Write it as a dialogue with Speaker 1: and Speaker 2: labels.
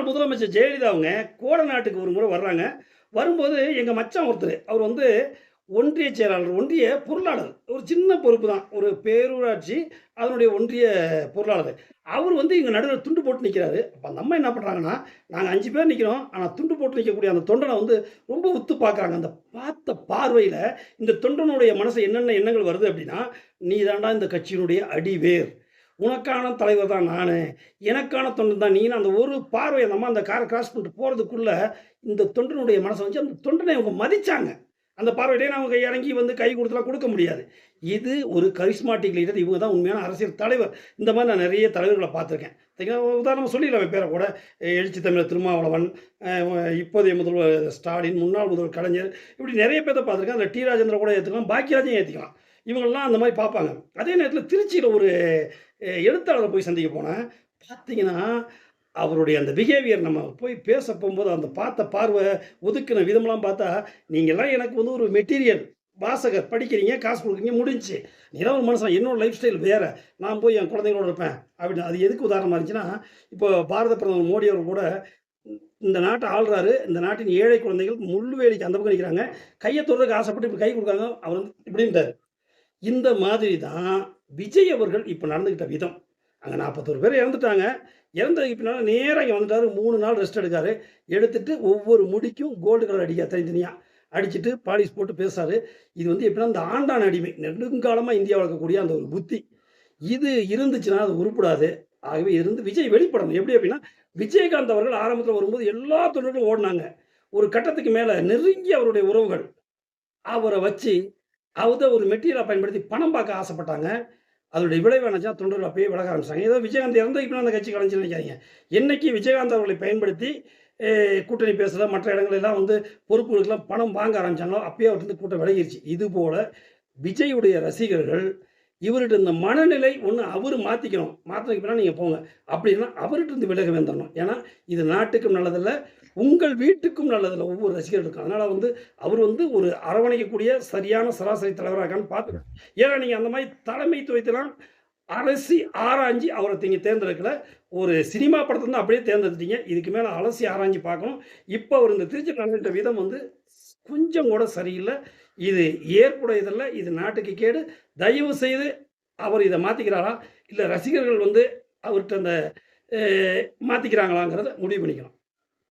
Speaker 1: முதலமைச்சர் ஜெயலலிதா அவங்க கோடநாட்டுக்கு ஒரு முறை வர்றாங்க. வரும்போது எங்க மச்சான் ஒருத்தரு, அவர் வந்து ஒன்றிய செயலாளர், ஒன்றிய பொருளாளர். ஒரு சின்ன பொறுப்பு தான். ஒரு பேரூராட்சி, அதனுடைய ஒன்றிய பொருளாளர். அவரு வந்து எங்க நடுவுல துண்டு போட்டு நிக்கிறாரு. அப்ப அந்த அம்மா என்ன பண்றாங்கன்னா, நாங்க 5 பேர் நிக்கிறோம். ஆனா துண்டு போட்டு நிக்கக்கூடிய அந்த தொண்டன வந்து ரொம்ப உத்து பார்க்குறாங்க. அந்த பார்த்த பார்வையில இந்த தொண்டனுடைய மனசுல என்னென்ன எண்ணங்கள் வருது அப்டின்னா, "நீ தான்டா இந்த கட்சியினுடைய அடிவேர். உனக்கான தலைவர் தான் நானு. எனக்கான தொண்டன் தான் நீன்னு." அந்த ஒரு பார்வை அந்த அம்மா அந்த கார கிராஸ் பண்ணிட்டு போறதுக்குள்ள, இந்த தொண்டனுடைய மனச வந்து அந்த தொண்டனை இவங்க மதிச்சாங்க. அந்த பார்வையிலேயே அவங்க இறங்கி வந்து கை குடுத்துலாம் குடுக்க முடியாது. இது ஒரு கரிஸ்மாட்டிக் லீடர். இவங்க தான் உண்மையான அரசியல் தலைவர். இந்த மாரி நான் நெறைய தலைவர்கள பார்த்துருக்கேன். பார்த்தீங்கன்னா, உதாரணமா சொல்லிடலாம் பேர கூட. எழுச்சி தமிழர் திருமாவளவன், அ இப்போதைய முதல்வர் ஸ்டாலின், முன்னாள் முதல்வர் கலைஞர், இப்படி நெறைய பேத்த பார்த்துருக்கேன். அதில டி. ராஜேந்திர கூட ஏத்துக்கலாம். பாக்கியராஜையும் ஏத்திக்கலாம். இவங்கலாம் அந்த மாரி பார்ப்பாங்க. அதே நேரத்தில திருச்சியில ஒரு எழுத்தாளர போய் சந்திக்க போனேன். பார்த்தீங்கன்னா, அவருடைய அந்த பிஹேவியர் நம்ம போய் பேச போம்போது, அந்த பார்த்த பார்வை, ஒதுக்குன விதம்லாம் பார்த்தா, நீங்கலாம் எனக்கு வந்து ஒரு மெட்டீரியல். வாசகர். படிக்கிறீங்க, காசு குடுக்குறீங்க, முடிஞ்சுச்சு. நீலாம் ஒரு மனுஷன். என்னோட லைஃப் ஸ்டைல் வேற. நான் போய் என் குழந்தைங்களோட இருப்பேன். அப்படின்னு. அது எதுக்கு உதாரணமா இருந்துச்சுன்னா, இப்போ பாரத பிரதமர் மோடி அவர்கள் கூட இந்த நாட்ட ஆள்றாரு. இந்த நாட்டின் ஏழை குழந்தைகள் முள்வேலிக்கு அந்த பக்கம் நிக்கிறாங்க. கைய தொடுறதுக்கு ஆசைப்பட்டு இப்படி கை குடுக்குறாங்க. அவர் வந்து இப்படின்ட்டாரு. இந்த மாதிரி தான் விஜய் அவர்கள் இப்ப நடந்துக்கிட்ட விதம். அங்க 41 பேர் இறந்துட்டாங்க. இறந்ததுக்கு பின்னால நேரா இங்க வந்துட்டாரு. 3 நாள் ரெஸ்ட் எடுக்காரு. எடுத்துட்டு ஒவ்வொரு முடிக்கும் கோல்டு கலர் அடிக்காரு தனித்தனியா. அடிச்சுட்டு பாலிஷ் போட்டு பேசுறாரு. இது வந்து எப்படின்னா, இந்த ஆண்டான் அடிமை. நெடுங்காலமா இந்தியாவுல இருக்கக்கூடிய அந்த ஒரு புத்தி. இது இருந்துச்சுன்னா அது உருப்படாது. ஆகவே இருந்து விஜய் வெளிப்படணும். எப்படி அப்படின்னா, விஜயகாந்த் அவர்கள் ஆரம்பத்தில வரும்போது எல்லா தொண்டர்களும் ஓடுனாங்க. ஒரு கட்டத்துக்கு மேல நெருங்கிய அவருடைய உறவுகள் அவர வச்சு, அத ஒரு மெட்டீரியலா பயன்படுத்தி பணம் பார்க்க ஆசைப்பட்டாங்க. அதனுடைய விளைவு என்னாச்சுன்னா, தொண்டர்கள் அப்பயே விலக ஆரம்பிச்சாங்க. ஏதோ விஜயகாந்த் இறந்ததுக்கு பின்னால அந்த கட்சி கலைஞ்சுன்னு நினைக்காதீங்க. என்னைக்கு விஜயகாந்த் அவர்களை பயன்படுத்தி கூட்டணி பேசல, மற்ற இடங்களெல்லாம் வந்து பொறுப்புகளுக்கெல்லாம் பணம் வாங்க ஆரம்பிச்சாங்களோ, அப்பயே அவர்ட்டருந்து கூட்டம் விலகிருச்சு. இதுபோல விஜயுடைய ரசிகர்கள் இவருட்ட இந்த மனநிலை ஒண்ணு அவரு மாத்திக்கணும். மாத்துனதுக்கு பின்னால நீங்க போங்க. அப்படி இல்லன்னா அவர்ட்ட இருந்து விலக வந்துரணும். ஏன்னா, இது நாட்டுக்கும் நல்லதில்ல, உங்கள் வீட்டுக்கும் நல்லதில்ல ஒவ்வொரு ரசிகர்களுக்கும். அதனால வந்து அவரு வந்து ஒரு அரவணைக்கக்கூடிய சரியான சராசரி தலைவரா இருக்கான்னு பார்த்துக்கணும். ஏன்னா, நீங்க அந்த மாரி தலைமைத்துவத்தலாம் அலசி ஆராய்ஞ்சு அவர நீங்க தேர்ந்தெடுக்கல. ஒரு சினிமா படத்த வந்து அப்படியே தேர்ந்தெடுத்துட்டீங்க. இதுக்கு மேல அலசி ஆராய்ஞ்சு பார்க்கணும். இப்ப அவரு இந்த திருச்சில நடந்துட்ட விதம் வந்து கொஞ்சம் கூட சரியில்ல. இது ஏற்புடையதல்ல. இது நாட்டுக்கு கேடு. தயவு செய்து அவர் இத மாத்திக்கிறாரா? இல்ல ரசிகர்கள் வந்து அவர்ட்ட அந்த அ மாத்திக்கிறாங்களாங்கிறத முடிவு பண்ணிக்கணும்.